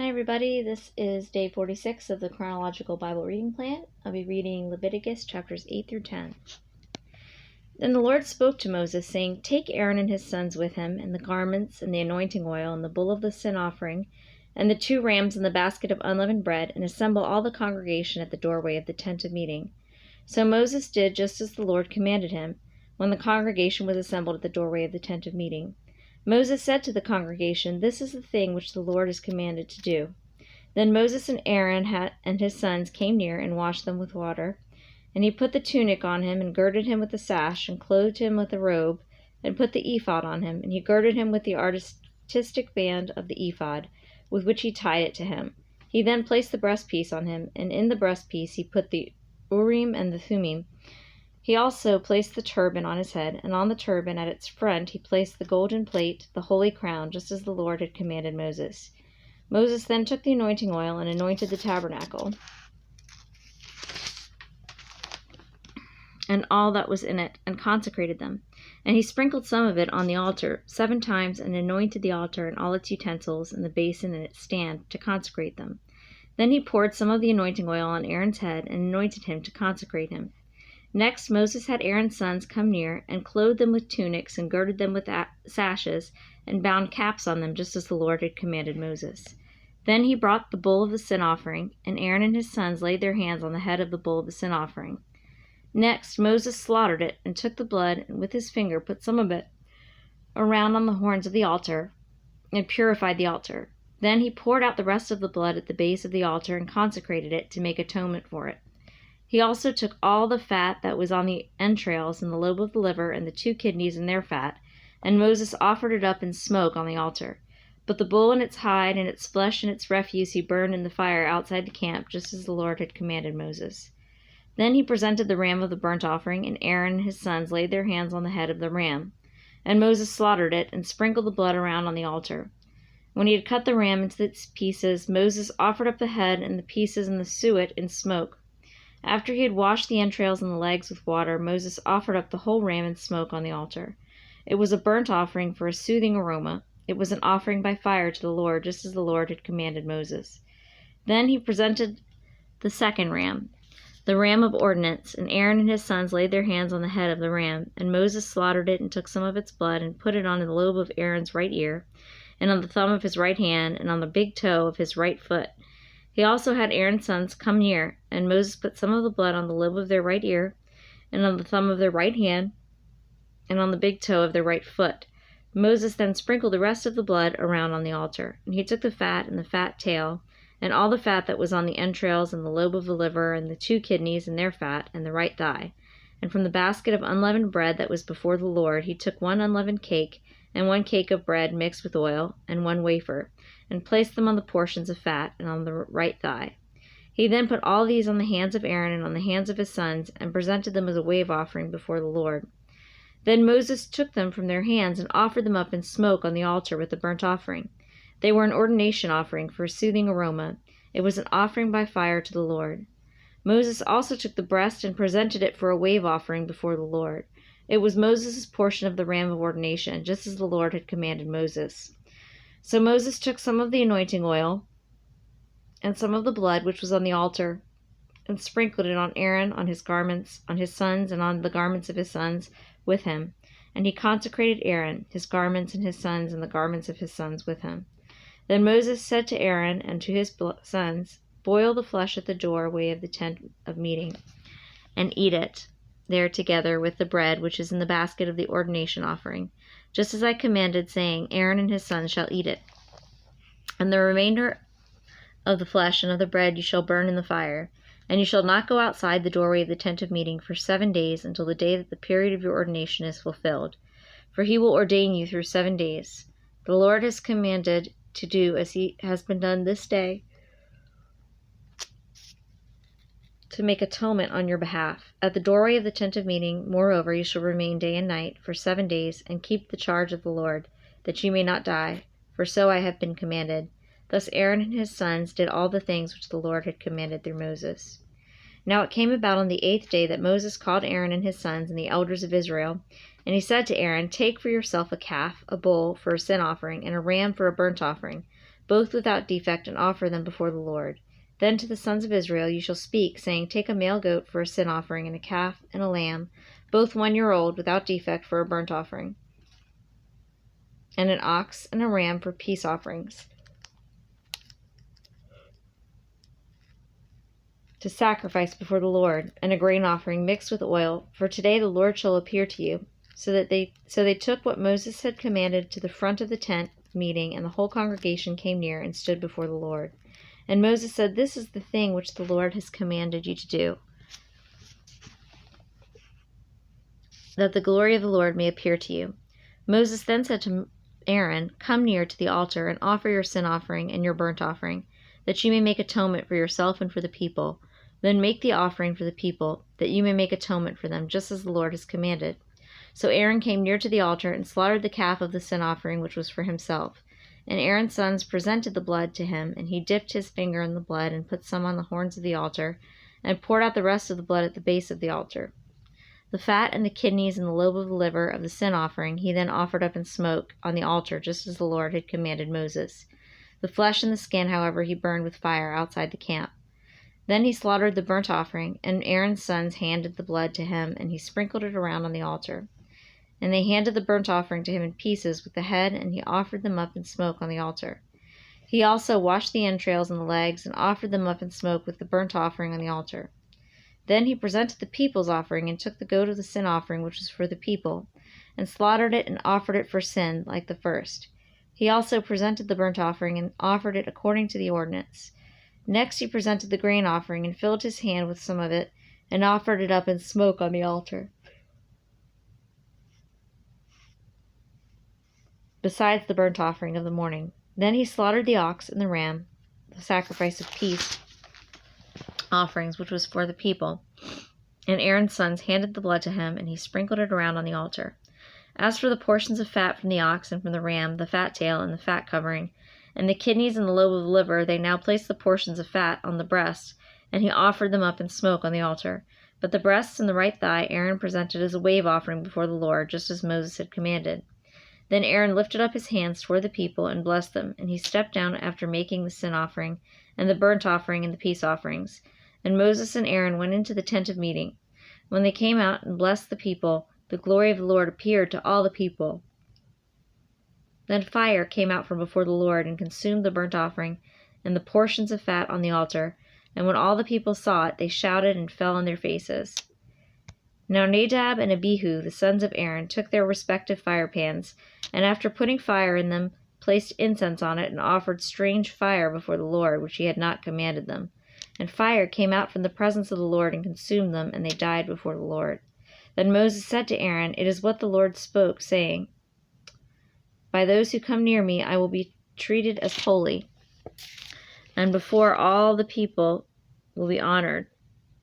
Hi everybody, this is day 46 of the Chronological Bible Reading Plan. I'll be reading Leviticus chapters 8 through 10. Then the Lord spoke to Moses, saying, Take Aaron and his sons with him, and the garments, and the anointing oil, and the bull of the sin offering, and the 2 rams, and the basket of unleavened bread, and assemble all the congregation at the doorway of the tent of meeting. So Moses did just as the Lord commanded him, when the congregation was assembled at the doorway of the tent of meeting. Moses said to the congregation, This is the thing which the Lord has commanded to do. Then Moses and Aaron and his sons came near and washed them with water. And he put the tunic on him, and girded him with a sash, and clothed him with a robe, and put the ephod on him. And he girded him with the artistic band of the ephod, with which he tied it to him. He then placed the breastpiece on him, and in the breastpiece he put the Urim and the Thummim. He also placed the turban on his head, and on the turban at its front he placed the golden plate, the holy crown, just as the Lord had commanded Moses. Moses then took the anointing oil and anointed the tabernacle and all that was in it, and consecrated them. And he sprinkled some of it on the altar 7 times, and anointed the altar and all its utensils, and the basin and its stand, to consecrate them. Then he poured some of the anointing oil on Aaron's head, and anointed him to consecrate him. Next Moses had Aaron's sons come near, and clothed them with tunics, and girded them with sashes, and bound caps on them, just as the Lord had commanded Moses. Then he brought the bull of the sin offering, and Aaron and his sons laid their hands on the head of the bull of the sin offering. Next Moses slaughtered it, and took the blood, and with his finger put some of it around on the horns of the altar, and purified the altar. Then he poured out the rest of the blood at the base of the altar, and consecrated it to make atonement for it. He also took all the fat that was on the entrails, and the lobe of the liver, and the 2 kidneys and their fat, and Moses offered it up in smoke on the altar. But the bull and its hide, and its flesh and its refuse he burned in the fire outside the camp, just as the Lord had commanded Moses. Then he presented the ram of the burnt offering, and Aaron and his sons laid their hands on the head of the ram. And Moses slaughtered it, and sprinkled the blood around on the altar. When he had cut the ram into its pieces, Moses offered up the head and the pieces and the suet in smoke. After he had washed the entrails and the legs with water, Moses offered up the whole ram in smoke on the altar. It was a burnt offering for a soothing aroma. It was an offering by fire to the Lord, just as the Lord had commanded Moses. Then he presented the 2nd ram, the ram of ordinance, and Aaron and his sons laid their hands on the head of the ram, and Moses slaughtered it and took some of its blood and put it on the lobe of Aaron's right ear, and on the thumb of his right hand, and on the big toe of his right foot. He also had Aaron's sons come near, and Moses put some of the blood on the lobe of their right ear, and on the thumb of their right hand, and on the big toe of their right foot. Moses then sprinkled the rest of the blood around on the altar. And he took the fat and the fat tail, and all the fat that was on the entrails, and the lobe of the liver, and the 2 kidneys and their fat, and the right thigh. And from the basket of unleavened bread that was before the Lord, he took 1 unleavened cake, and 1 cake of bread mixed with oil, and 1 wafer, and placed them on the portions of fat, and on the right thigh. He then put all these on the hands of Aaron and on the hands of his sons, and presented them as a wave offering before the Lord. Then Moses took them from their hands, and offered them up in smoke on the altar with the burnt offering. They were an ordination offering for a soothing aroma. It was an offering by fire to the Lord. Moses also took the breast and presented it for a wave offering before the Lord. It was Moses' portion of the ram of ordination, just as the Lord had commanded Moses. So Moses took some of the anointing oil and some of the blood which was on the altar, and sprinkled it on Aaron, on his garments, on his sons, and on the garments of his sons with him. And he consecrated Aaron, his garments, and his sons, and the garments of his sons with him. Then Moses said to Aaron and to his sons, Boil the flesh at the doorway of the tent of meeting, and eat it there together with the bread which is in the basket of the ordination offering, just as I commanded, saying, Aaron and his sons shall eat it. And the remainder of the flesh and of the bread you shall burn in the fire. And you shall not go outside the doorway of the tent of meeting for 7 days, until the day that the period of your ordination is fulfilled. For he will ordain you through 7 days. The Lord has commanded to do as he has been done this day, to make atonement on your behalf. At the doorway of the tent of meeting, moreover, you shall remain day and night for 7 days, and keep the charge of the Lord, that you may not die, for so I have been commanded. Thus Aaron and his sons did all the things which the Lord had commanded through Moses. Now it came about on the 8th day that Moses called Aaron and his sons and the elders of Israel, and he said to Aaron, Take for yourself a calf, a bull for a sin offering, and a ram for a burnt offering, both without defect, and offer them before the Lord. Then to the sons of Israel you shall speak, saying, Take a male goat for a sin offering, and a calf and a lamb, both 1 year old, without defect, for a burnt offering, and an ox and a ram for peace offerings, to sacrifice before the Lord, and a grain offering mixed with oil. For today the Lord shall appear to you. So they took what Moses had commanded to the front of the tent meeting, and the whole congregation came near and stood before the Lord. And Moses said, This is the thing which the Lord has commanded you to do, that the glory of the Lord may appear to you. Moses then said to Aaron, Come near to the altar and offer your sin offering and your burnt offering, that you may make atonement for yourself and for the people. Then make the offering for the people, that you may make atonement for them, just as the Lord has commanded. So Aaron came near to the altar and slaughtered the calf of the sin offering, which was for himself. And Aaron's sons presented the blood to him, and he dipped his finger in the blood and put some on the horns of the altar, and poured out the rest of the blood at the base of the altar. The fat and the kidneys and the lobe of the liver of the sin offering he then offered up in smoke on the altar, just as the Lord had commanded Moses. The flesh and the skin, however, he burned with fire outside the camp. Then he slaughtered the burnt offering, and Aaron's sons handed the blood to him, and he sprinkled it around on the altar. And they handed the burnt offering to him in pieces with the head, and he offered them up in smoke on the altar. He also washed the entrails and the legs, and offered them up in smoke with the burnt offering on the altar. Then he presented the people's offering, and took the goat of the sin offering, which was for the people, and slaughtered it and offered it for sin, like the first. He also presented the burnt offering, and offered it according to the ordinance. Next he presented the grain offering, and filled his hand with some of it, and offered it up in smoke on the altar, besides the burnt offering of the morning. Then he slaughtered the ox and the ram, the sacrifice of peace offerings, which was for the people. And Aaron's sons handed the blood to him, and he sprinkled it around on the altar. As for the portions of fat from the ox and from the ram, the fat tail and the fat covering, and the kidneys and the lobe of the liver, they now placed the portions of fat on the breast, and he offered them up in smoke on the altar. But the breasts and the right thigh Aaron presented as a wave offering before the Lord, just as Moses had commanded. Then Aaron lifted up his hands toward the people and blessed them, and he stepped down after making the sin offering, and the burnt offering, and the peace offerings. And Moses and Aaron went into the tent of meeting. When they came out and blessed the people, the glory of the Lord appeared to all the people. Then fire came out from before the Lord, and consumed the burnt offering, and the portions of fat on the altar. And when all the people saw it, they shouted and fell on their faces. Now Nadab and Abihu, the sons of Aaron, took their respective fire pans, and after putting fire in them, placed incense on it, and offered strange fire before the Lord, which he had not commanded them. And fire came out from the presence of the Lord, and consumed them, and they died before the Lord. Then Moses said to Aaron, It is what the Lord spoke, saying, By those who come near me I will be treated as holy, and before all the people will be honored.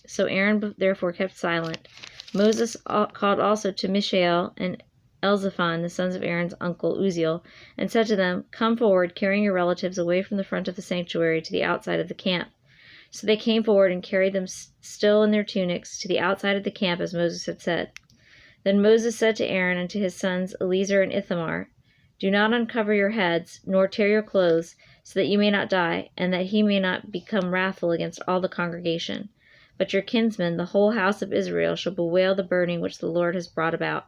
So Aaron therefore kept silent. Moses called also to Mishael and Elzaphan, the sons of Aaron's uncle Uzziel, and said to them, Come forward, carrying your relatives away from the front of the sanctuary to the outside of the camp. So they came forward and carried them still in their tunics to the outside of the camp, as Moses had said. Then Moses said to Aaron and to his sons Eleazar and Ithamar, Do not uncover your heads, nor tear your clothes, so that you may not die, and that he may not become wrathful against all the congregation. But your kinsmen, the whole house of Israel, shall bewail the burning which the Lord has brought about.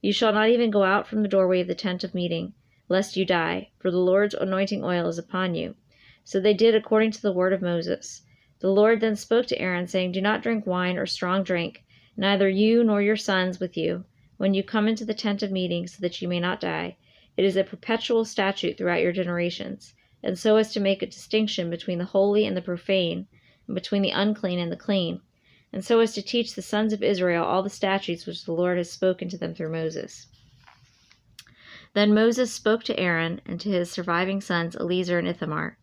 You shall not even go out from the doorway of the tent of meeting, lest you die, for the Lord's anointing oil is upon you. So they did according to the word of Moses. The Lord then spoke to Aaron, saying, Do not drink wine or strong drink, neither you nor your sons with you, when you come into the tent of meeting, so that you may not die. It is a perpetual statute throughout your generations, and so as to make a distinction between the holy and the profane, and between the unclean and the clean, and so as to teach the sons of Israel all the statutes which the Lord has spoken to them through Moses. Then Moses spoke to Aaron and to his surviving sons Eleazar and Ithamar,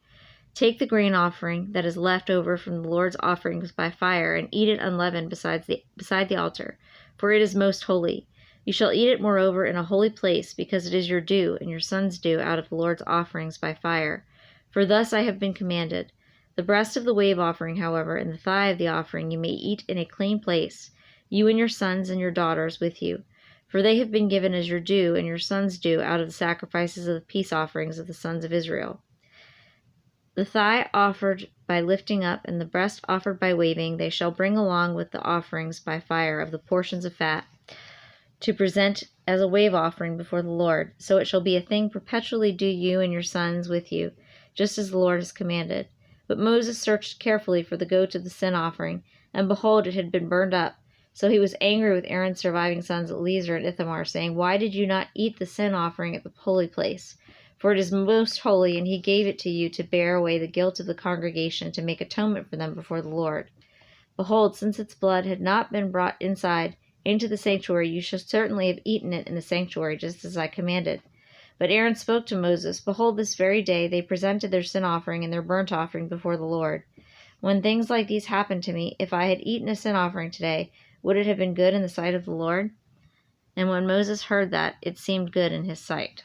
Take the grain offering that is left over from the Lord's offerings by fire, and eat it unleavened beside the altar, for it is most holy. You shall eat it moreover in a holy place, because it is your due and your sons' due out of the Lord's offerings by fire. For thus I have been commanded. The breast of the wave offering, however, and the thigh of the offering you may eat in a clean place, you and your sons and your daughters with you. For they have been given as your due and your sons' due out of the sacrifices of the peace offerings of the sons of Israel. The thigh offered by lifting up, and the breast offered by waving, they shall bring along with the offerings by fire of the portions of fat, to present as a wave offering before the Lord. So it shall be a thing perpetually due you and your sons with you, just as the Lord has commanded. But Moses searched carefully for the goat of the sin offering, and behold, it had been burned up. So he was angry with Aaron's surviving sons Eleazar and Ithamar, saying, Why did you not eat the sin offering at the holy place? For it is most holy, and he gave it to you to bear away the guilt of the congregation, to make atonement for them before the Lord. Behold, since its blood had not been brought inside into the sanctuary, you shall certainly have eaten it in the sanctuary, just as I commanded. But Aaron spoke to Moses, Behold, this very day they presented their sin offering and their burnt offering before the Lord. When things like these happened to me, if I had eaten a sin offering today, would it have been good in the sight of the Lord? And when Moses heard that, it seemed good in his sight.